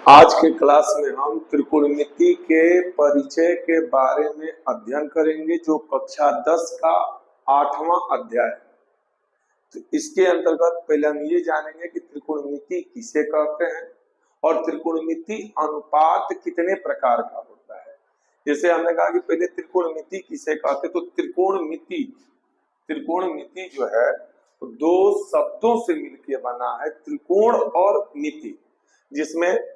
आज के क्लास में हम त्रिकोणमिति के परिचय के बारे में अध्ययन करेंगे, जो कक्षा 10 का 8वां अध्याय है। तो इसके अंतर्गत पहले हम ये जानेंगे कि त्रिकोणमिति किसे कहते हैं और त्रिकोणमिति अनुपात कितने प्रकार का होता है। जैसे हमने कहा कि पहले त्रिकोणमिति किसे कहते, तो त्रिकोणमिति जो है तो दो शब्दों से मिलकर बना है, त्रिकोण और मिति, जिसमें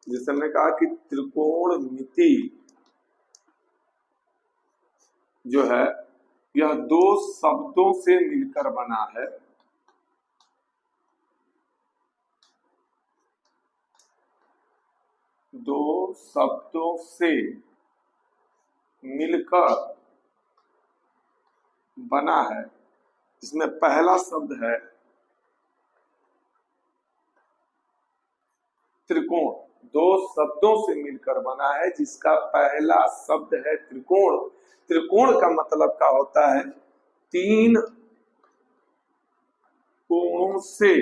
जैसे हमने कहा कि त्रिकोणमिति जो है यह दो शब्दों से मिलकर बना है। दो शब्दों से मिलकर बना है, इसमें पहला शब्द है त्रिकोण। दो शब्दों से मिलकर बना है, जिसका पहला शब्द है त्रिकोण। त्रिकोण का मतलब क्या होता है? तीन कोणों से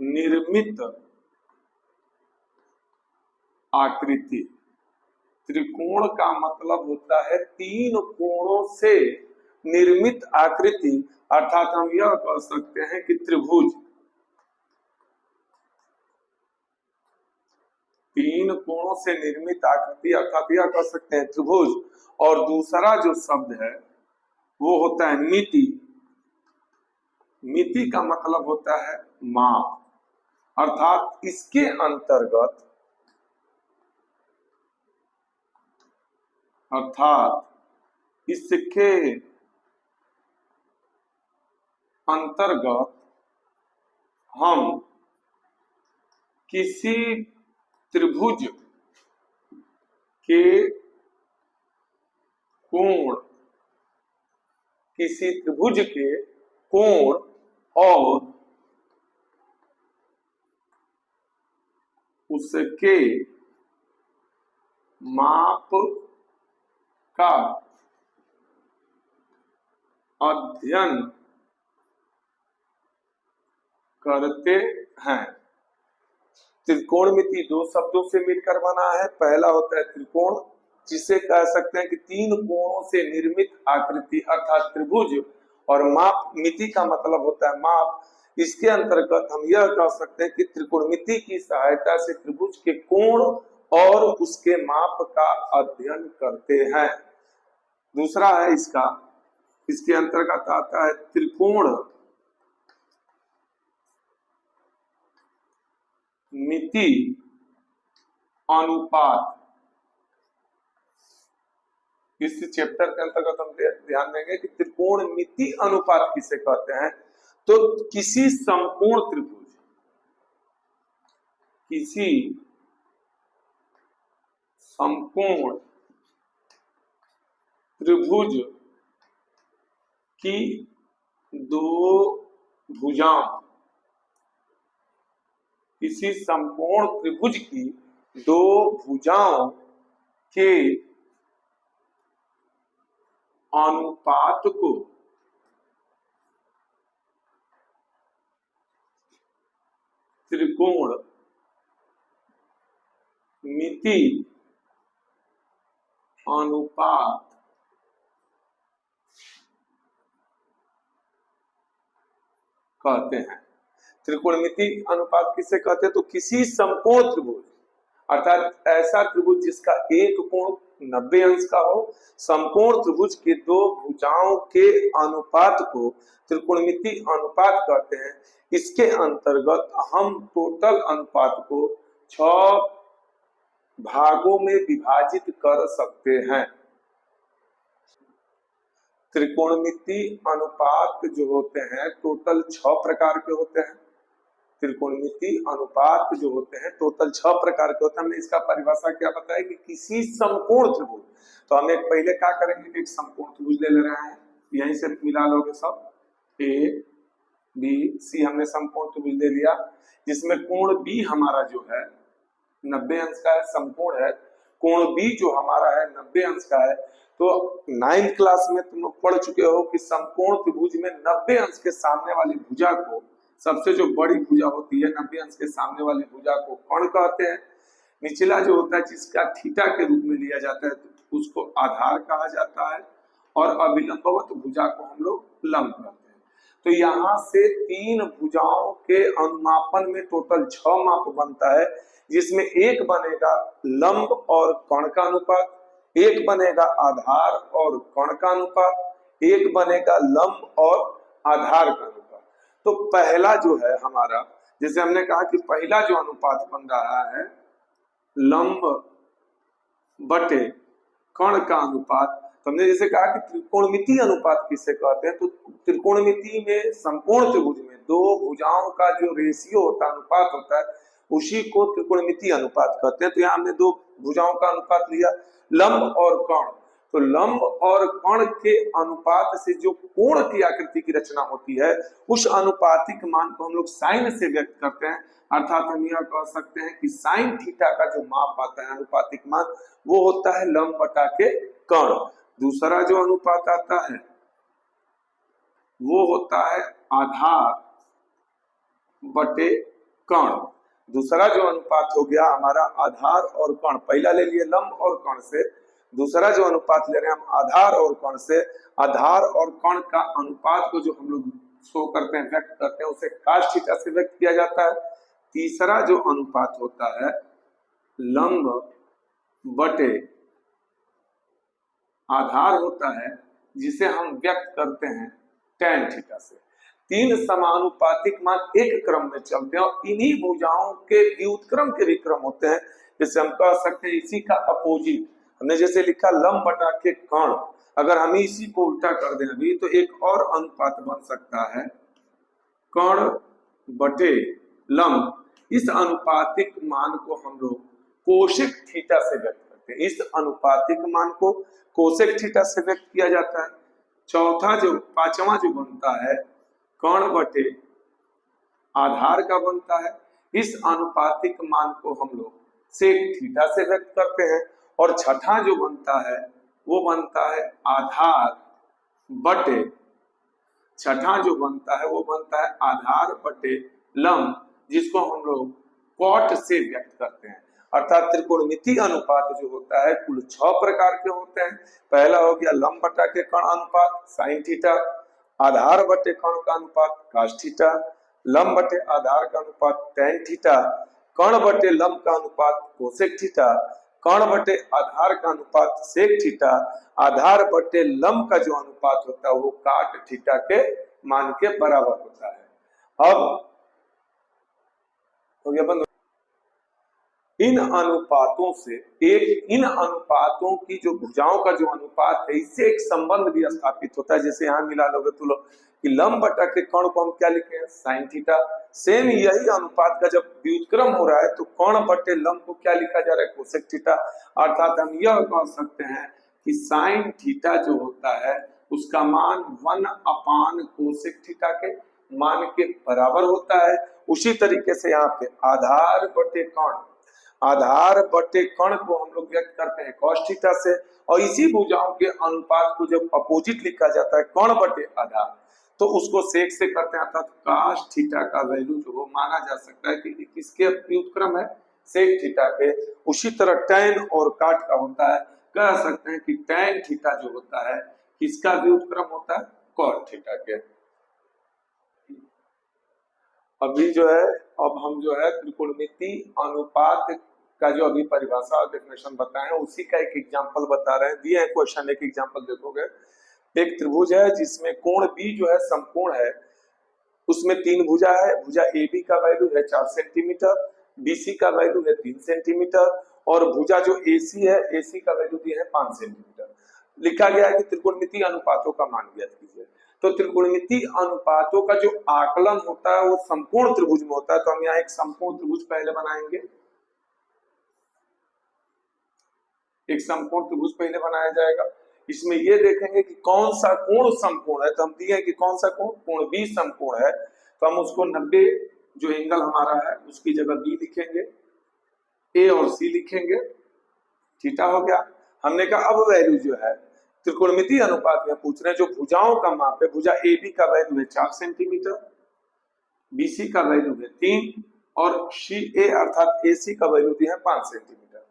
निर्मित आकृति। त्रिकोण का मतलब होता है तीन कोणों से निर्मित आकृति, अर्थात हम यह कह सकते हैं कि त्रिभुज। तीन कोणों से निर्मित आकृति अर्थात यह कह सकते हैं त्रिभुज। और दूसरा जो शब्द है वो होता है मिति। मिति का मतलब होता है माप, अर्थात इसके अंतर्गत हम किसी त्रिभुज के कोण और उसके माप का अध्ययन करते हैं। त्रिकोणमिति दो शब्दों से मिलकर बना है। पहला होता है त्रिकोण, जिसे कह सकते हैं कि तीन कोणों से निर्मित आकृति अर्थात त्रिभुज। और माप, मिति का मतलब होता है माप। इसके अंतर्गत हम यह कह सकते हैं कि त्रिकोणमिति की सहायता से त्रिभुज के कोण और उसके माप का अध्ययन करते हैं। दूसरा है इसके अंतर्गत आता है त्रिकोण मिति अनुपात। इस चैप्टर के अंतर्गत हम ध्यान देंगे कि त्रिकोण मिति अनुपात किसे कहते हैं। तो किसी समकोण त्रिभुज की दो भुजाओं, किसी समकोण त्रिभुज की दो भुजाओं के अनुपात को त्रिकोण मिति अनुपात कहते हैं। त्रिकोणमिति अनुपात किसे कहते हैं? तो किसी समकोण त्रिभुज अर्थात ऐसा त्रिभुज जिसका एक कोण 90 अंश का हो, समकोण त्रिभुज के दो भुजाओं के अनुपात को त्रिकोणमिति अनुपात कहते हैं। इसके अंतर्गत हम टोटल अनुपात को 6 भागों में विभाजित कर सकते हैं। त्रिकोणमिति अनुपात जो होते हैं टोटल 6 प्रकार के होते हैं। त्रिकोणमिति अनुपात जो होते हैं टोटल 6 प्रकार के होते हैं। हमने इसका परिभाषा क्या बताया कि किसी समकोण त्रिभुज। तो हम एक पहले क्या करेंगे कि एक समकोण त्रिभुज ले रहे हैं, यहीं से मिला लोगे सब, ए बी सी। हमने समकोण त्रिभुज ले लिया जिसमें कोण बी हमारा जो है 90 अंश का है, समकोण है। कोण बी जो हमारा है 90 अंश का है। तो 9th क्लास में तुम लोग पढ़ चुके हो कि समकोण त्रिभुज में 90 अंश के सामने वाली भुजा को सबसे जो बड़ी भुजा होती है 90 अंश के सामने वाली भुजा को कर्ण कहते हैं। निचला जो होता है जिसका थीटा के रूप में लिया जाता है तो उसको आधार कहा जाता है, और अभिलंबवत भुजा को हम लोग लंब कहते हैं। तो यहाँ से 3 भुजाओं के अनुमापन में टोटल 6 माप बनता है, जिसमें एक बनेगा लंब और कर्ण का अनुपात, एक बनेगा आधार और कर्ण का अनुपात, एक बनेगा लंब और आधार का अनुपात। तो पहला जो है हमारा, जैसे हमने कहा कि पहला जो अनुपात बन रहा है लंब बटे कर्ण का अनुपात, तो हमने जैसे कहा कि त्रिकोणमितीय अनुपात किसे कहते हैं, तो त्रिकोणमिति में संपूर्ण त्रिभुज में 2 भुजाओं का जो रेशियो होता है, अनुपात होता है, उसी को त्रिकोणमितीय अनुपात कहते हैं। तो यहाँ हमने 2 भुजाओं का अनुपात लिया, लंब और कर्ण। तो लंब और कर्ण के अनुपात से जो कोण की आकृति की रचना होती है, उस अनुपातिक मान को हम लोग साइन से व्यक्त करते हैं। अर्थात हम यह कह सकते हैं कि साइन थीटा का जो माप आता है अनुपातिक मान, वो होता है लंब बटा के कर्ण। दूसरा जो अनुपात आता है वो होता है आधार बटे कर्ण। दूसरा जो अनुपात हो गया हमारा आधार और कर्ण, पहला ले लिए लंब और कर्ण से, दूसरा जो अनुपात ले रहे हैं हम आधार और कर्ण से। आधार और कर्ण का अनुपात को जो हम लोग शो करते हैं, व्यक्त करते हैं, उसे cos थीटा से व्यक्त किया जाता है। तीसरा जो अनुपात होता है लंब बटे आधार होता है, जिसे हम व्यक्त करते हैं tan थीटा से। 3 समानुपातिक मान एक क्रम में चलते हैं और इन्हीं भुजाओं के व्युत्क्रम के भी क्रम होते हैं। जैसे हम कह सकते हैं इसी का अपोजिट, हमने जैसे लिखा लंब बटा के कर्ण, अगर हम इसी को उल्टा कर दें अभी तो एक और अनुपात बन सकता है कर्ण बटे लंब। इस अनुपातिक मान को हम लोग कोसेक थीटा से व्यक्त करते हैं। इस अनुपातिक मान को कोसेक थीटा से व्यक्त किया जाता है। पांचवा जो बनता है कर्ण बटे आधार का बनता है। इस अनुपातिक मान को हम लोग सेक थीटा से व्यक्त करते हैं। और छठा जो बनता है वो बनता है आधार बटे, छठा जो बनता है वो बनता है आधार बटे लंब, जिसको हम लोग कॉट से व्यक्त करते हैं। अर्थात त्रिकोणमितीय अनुपात जो होता है कुल 6 प्रकार के होते हैं। पहला हो गया लंब बटा के कर्ण अनुपात साइन थीटा, आधार बटे कर्ण का अनुपात cos थीटा, लंब बटे आधार का अनुपात tan थीटा, कर्ण बटे लंब का अनुपात कोसेक थीटा, कर्ण बटे आधार का अनुपात सेक थीटा, आधार बटे लंब का जो अनुपात होता है वो काट थीटा के मान के बराबर होता है। अब हो गया बंद। इन अनुपातों से इन अनुपातों की जो भुजाओं का जो अनुपात है, इससे एक संबंध भी स्थापित होता है। जैसे यहाँ मिला लोगे तो कि लंब बटा के कर्ण को हम क्या लिखे हैं साइन थीटा। सेम यही अनुपात का जब व्युत्क्रम हो रहा है तो कर्ण बटे लंब को क्या लिखा जा रहा है कोसेक थीटा। अर्थात हम यह कह सकते हैं कि साइन थीटा जो होता है उसका मान 1 कोसेक थीटा के मान के बराबर होता है। उसी तरीके से यहाँ पे आधार बटे कर्ण, आधार बटे कर्ण को हम लोग व्यक्त करते हैं cos थीटा से। और इसी भुजाओं के अनुपात को जब अपोजिट लिखा जाता है कर्ण बटे आधार, तो उसको सेक से करते हैं। अर्थात cos थीटा का वैल्यू जो हो माना जा सकता है कि किसके व्युत्क्रम है सेक थीटा के। उसी तरह tan और काट का होता है, कह सकते हैं कि tan थीटा जो होता है किसका व्युत्क्रम होता है cos थीटा के। अभी जो है अब हम जो है त्रिकोणमिति अनुपात का जो अभी परिभाषा और डेफिनेशन बताए हैं उसी का एक एग्जांपल बता रहे हैं। दिए हैं क्वेश्चन, एक एग्जांपल देखोगे। एक त्रिभुज है जिसमें कोण B जो है समकोण है, उसमें 3 भुजा है। भुजा AB का वैल्यू है 4 सेंटीमीटर, BC का वैल्यू है 3 सेंटीमीटर और भुजा जो AC है AC का वैल्यू दिया है 5 सेंटीमीटर। लिखा गया है कि त्रिकोणमिति अनुपातों का मान ज्ञात कीजिए। तो त्रिकोणमिति अनुपातों का जो आकलन होता है वो समकोण त्रिभुज में होता है। तो हम यहाँ एक समकोण त्रिभुज पहले बनाएंगे, एक समकोण त्रिभुज पहले बनाया जाएगा। इसमें ये देखेंगे कि कौन सा कोण समकोण है। तो हम दिए कि कौन सा कोण, कोण B समकोण है, तो हम उसको 90 जो एंगल हमारा है उसकी जगह B लिखेंगे, A और C लिखेंगे, थीटा हो गया। हमने कहा अब वैल्यू जो है त्रिकोणमिति अनुपात में पूछ रहे हैं, जो भुजाओं का माप है, भुजा AB का वैल्यू है 4 सेंटीमीटर, BC का वैल्यू है 3 और CA अर्थात AC का वैल्यू दिया है 5 सेंटीमीटर।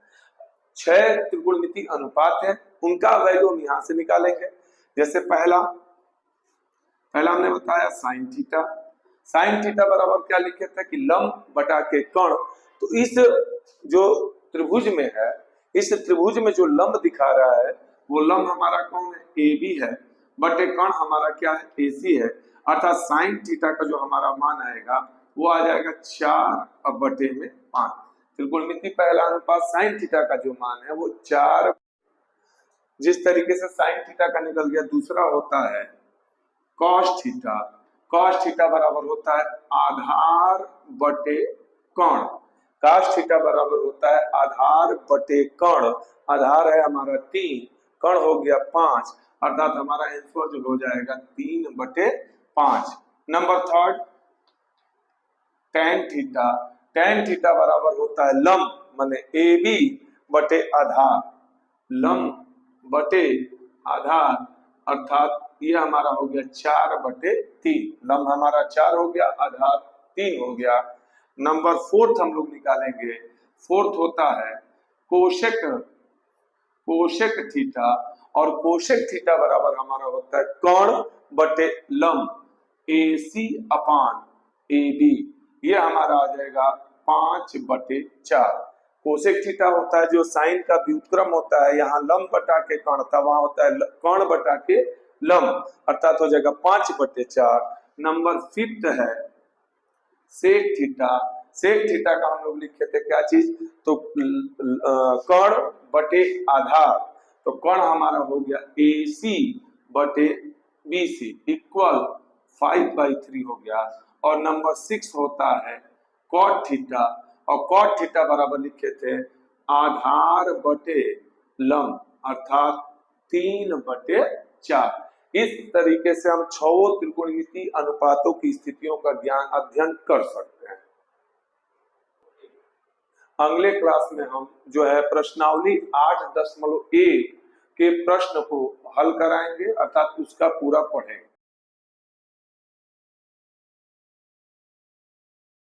6 त्रिकोणमितीय अनुपात है, उनका वैल्यू हम यहां से निकालेंगे। जैसे पहला हमने बताया साइन थीटा। साइन थीटा बराबर क्या लिखे थे कि लंब बटा के कण। तो इस जो त्रिभुज में है, इस त्रिभुज में जो लंब दिखा रहा है वो लंब हमारा कौन है? AB है, बटे कण हमारा क्या है? AC है। अर्थात साइन थीटा का जो हमारा मान आएगा वो आ जाएगा 4/5। त्रिकोणमितीय पहला अनुपात साइन थीटा का जो मान है वो 4। जिस तरीके से साइन थीटा का निकल गया, दूसरा होता है कॉस थीटा। कॉस थीटा बराबर होता है आधार बटे कण। कॉस थीटा बराबर होता है आधार बटे कण। आधार है हमारा 3, कण हो गया 5, अर्थात हमारा आंसर जो हो जाएगा 3/5। Number third tan theta. tan theta बराबर होता है लंब माने AB बटे आधार, लंब बटे आधार, अर्थात ये हमारा हो गया 4/3। लंब हमारा 4 हो गया, आधार 3 हो गया। नंबर फोर्थ हम लोग निकालेंगे। फोर्थ होता है कोशेक थीटा, और कोशेक थीटा बराबर हमारा होता है कण बटे लंब AC/AB। ये हमारा आ जाएगा 5/4। कोसेक थीटा होता है जो साइन का व्युत्क्रम होता है, यहाँ लंब बटा के कण था, वहां होता है कण बटा के लंब, अर्थात हो जाएगा 5/4। नंबर फिफ्थ है सेक थीटा। सेक थीटा का हम लोग लिखे थे क्या चीज? तो कण बटे आधार। तो कण हमारा हो गया AC बटे BC इक्वल 5/3 हो गया। और नंबर 6 होता है कॉट थीटा, और कॉट थीटा बराबर लिखे थे आधार बटे लंब, अर्थात 3/4। इस तरीके से हम 6 त्रिकोणमितीय अनुपातों की स्थितियों का ज्ञान अध्ययन कर सकते हैं। अगले क्लास में हम जो है प्रश्नावली 8.1 के प्रश्न को हल कराएंगे, अर्थात उसका पूरा पढ़ेंगे।